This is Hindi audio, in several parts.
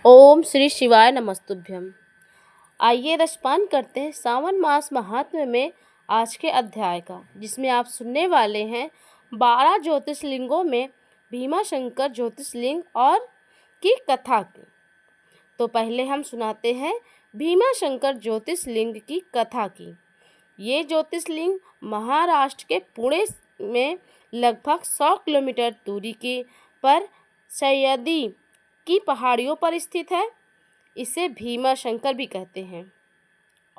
ओम श्री शिवाय नमस्तुभ्यम। आइए रसपान करते हैं सावन मास महात्म्य में आज के अध्याय का, जिसमें आप सुनने वाले हैं 12 ज्योतिर्लिंगों में भीमाशंकर ज्योतिर्लिंग और की कथा की। तो पहले हम सुनाते हैं भीमाशंकर ज्योतिर्लिंग की कथा की। ये ज्योतिर्लिंग महाराष्ट्र के पुणे में लगभग 100 किलोमीटर दूरी के पर सह्याद्री की पहाड़ियों पर स्थित है। इसे भीमाशंकर भी कहते हैं।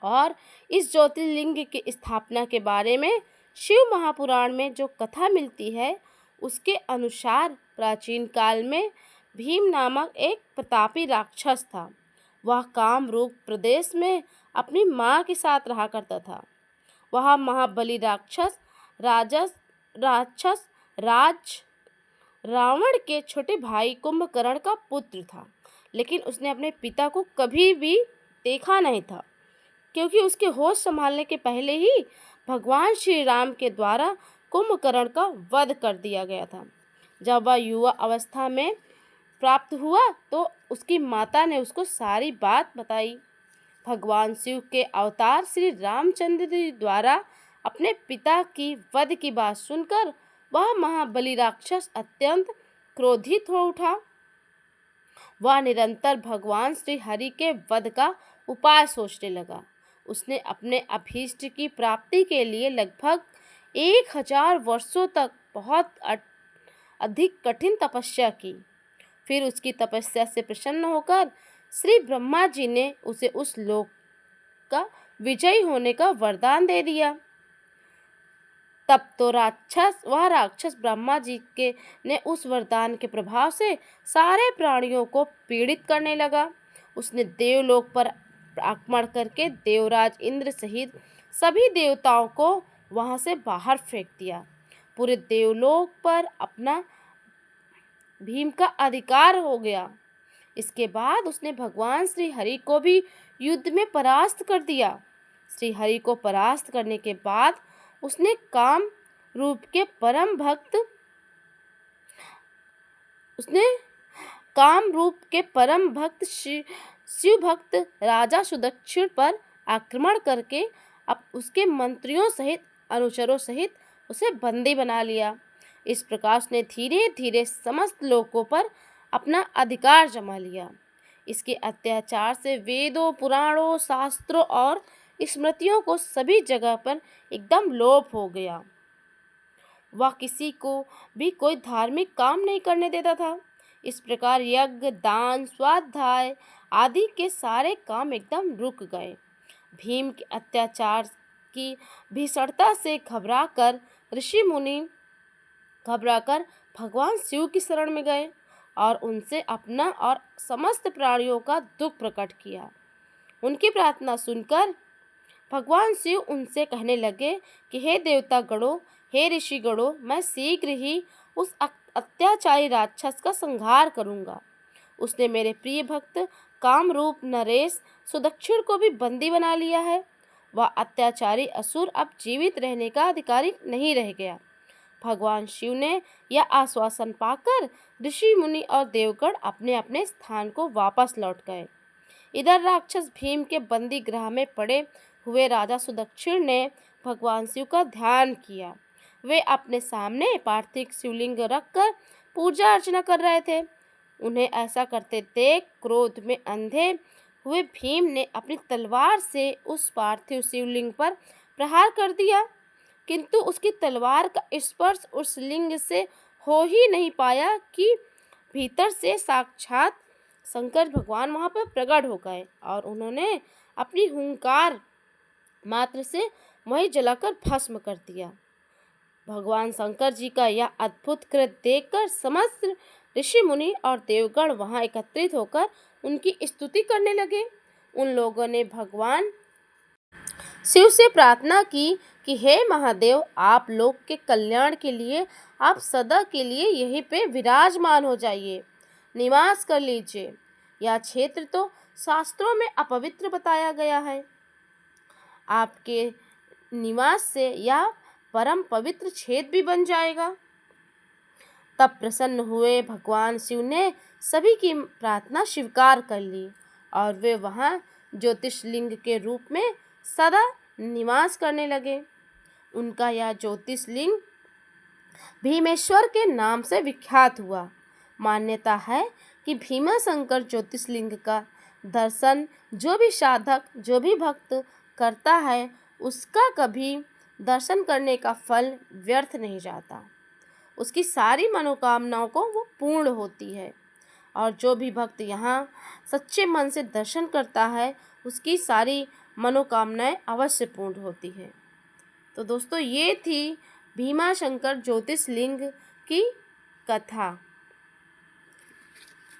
और इस ज्योतिर्लिंग की स्थापना के बारे में शिव महापुराण में जो कथा मिलती है, उसके अनुसार प्राचीन काल में भीम नामक एक प्रतापी राक्षस था। वह कामरूप प्रदेश में अपनी माँ के साथ रहा करता था। वह महाबली राक्षस राज रावण के छोटे भाई कुंभकर्ण का पुत्र था, लेकिन उसने अपने पिता को कभी भी देखा नहीं था, क्योंकि उसके होश संभालने के पहले ही भगवान श्री राम के द्वारा कुंभकर्ण का वध कर दिया गया था। जब वह युवा अवस्था में प्राप्त हुआ तो उसकी माता ने उसको सारी बात बताई। भगवान शिव के अवतार श्री रामचंद्र जी द्वारा अपने पिता की वध की बात सुनकर वह महाबली राक्षस अत्यंत क्रोधित हो उठा। वह निरंतर भगवान श्री हरि के वध का उपाय सोचने लगा। उसने अपने अभीष्ट की प्राप्ति के लिए लगभग 1000 वर्षों तक बहुत अधिक कठिन तपस्या की। फिर उसकी तपस्या से प्रसन्न होकर श्री ब्रह्मा जी ने उसे उस लोक का विजयी होने का वरदान दे दिया। तब तो राक्षस ब्रह्मा जी के ने उस वरदान के प्रभाव से सारे प्राणियों को पीड़ित करने लगा। उसने देवलोक पर आक्रमण करके देवराज इंद्र सहित सभी देवताओं को वहां से बाहर फेंक दिया। पूरे देवलोक पर अपना भीम का अधिकार हो गया। इसके बाद उसने भगवान श्री हरि को भी युद्ध में परास्त कर दिया। श्री हरि को परास्त करने के बाद उसने काम रूप के परम भक्त शिव भक्त राजा सुदक्षिण पर आक्रमण करके अब उसके मंत्रियों सहित अनुचरों सहित उसे बंदी बना लिया। इस प्रकार उसने धीरे धीरे समस्त लोगों पर अपना अधिकार जमा लिया। इसके अत्याचार से वेदों, पुराणों, शास्त्रों और स्मृतियों को सभी जगह पर एकदम लोप हो गया। वह किसी को भी कोई धार्मिक काम नहीं करने देता था। इस प्रकार यज्ञ, दान, स्वाध्याय आदि के सारे काम एकदम रुक गए। भीम के अत्याचार की भीषणता से घबराकर ऋषि मुनि भगवान शिव की शरण में गए और उनसे अपना और समस्त प्राणियों का दुख प्रकट किया। उनकी प्रार्थना सुनकर भगवान शिव उनसे कहने लगे कि हे देवता गणों, हे ऋषि गणों, मैं शीघ्र ही उस अत्याचारी राक्षस का संहार करूंगा। उसने मेरे प्रिय भक्त कामरूप नरेश सुदक्षिण को भी बंदी बना लिया है। वह अत्याचारी असुर अब जीवित रहने का अधिकारी नहीं रह गया। भगवान शिव ने यह आश्वासन पाकर ऋषि मुनि और देवगण अपने अपने स्थान को वापस लौट गए। इधर राक्षस भीम के बंदी गृह में पड़े हुए राजा सुदक्षिण ने भगवान शिव का ध्यान किया। वे अपने सामने पार्थिव शिवलिंग रखकर पूजा अर्चना कर रहे थे। उन्हें ऐसा करते देख क्रोध में अंधे हुए भीम ने अपनी तलवार से उस पार्थिव शिवलिंग पर प्रहार कर दिया, किंतु उसकी तलवार का स्पर्श उस लिंग से हो ही नहीं पाया कि भीतर से साक्षात शंकर भगवान वहां पर प्रकट हो गए और उन्होंने अपनी हुंकार मात्र से वही जलाकर भस्म कर दिया। भगवान शंकर जी का यह अद्भुत कृत्य देखकर समस्त ऋषि मुनि और देवगण वहां एकत्रित होकर उनकी स्तुति करने लगे। उन लोगों ने भगवान शिव से प्रार्थना की कि हे महादेव, आप लोग के कल्याण के लिए आप सदा के लिए यहीं पे विराजमान हो जाइए, निवास कर लीजिए। यह क्षेत्र तो शास्त्रों में अपवित्र बताया गया है। आपके निवास से यह परम पवित्र क्षेत्र भी बन जाएगा। तब प्रसन्न हुए भगवान शिव ने सभी की प्रार्थना स्वीकार कर ली और वे वहाँ ज्योतिषलिंग के रूप में सदा निवास करने लगे। उनका यह ज्योतिषलिंग भीमेश्वर के नाम से विख्यात हुआ। मान्यता है कि भीमाशंकर ज्योतिषलिंग का दर्शन जो भी साधक, जो भी भक्त करता है, उसका कभी दर्शन करने का फल व्यर्थ नहीं जाता। उसकी सारी मनोकामनाओं को वो पूर्ण होती है और जो भी भक्त यहाँ सच्चे मन से दर्शन करता है, उसकी सारी मनोकामनाएं अवश्य पूर्ण होती है। तो दोस्तों, ये थी भीमाशंकर ज्योतिषलिंग की कथा।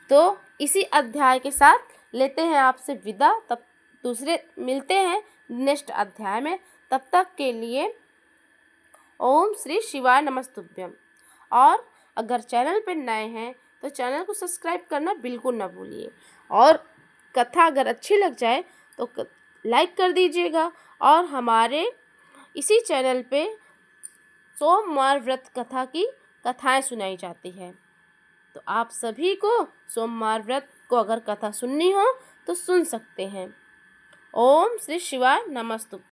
तो इसी अध्याय के साथ लेते हैं आपसे विदा। तब दूसरे मिलते हैं नेक्स्ट अध्याय में। तब तक के लिए ओम श्री शिवाय नमस्तुभ्यम। और अगर चैनल पर नए हैं तो चैनल को सब्सक्राइब करना बिल्कुल ना भूलिए और कथा अगर अच्छी लग जाए तो लाइक कर दीजिएगा। और हमारे इसी चैनल पे सोमवार व्रत कथा की कथाएं सुनाई जाती है, तो आप सभी को सोमवार व्रत को अगर कथा सुननी हो तो सुन सकते हैं। ओम श्री शिवाय नमस्तुभ्यम।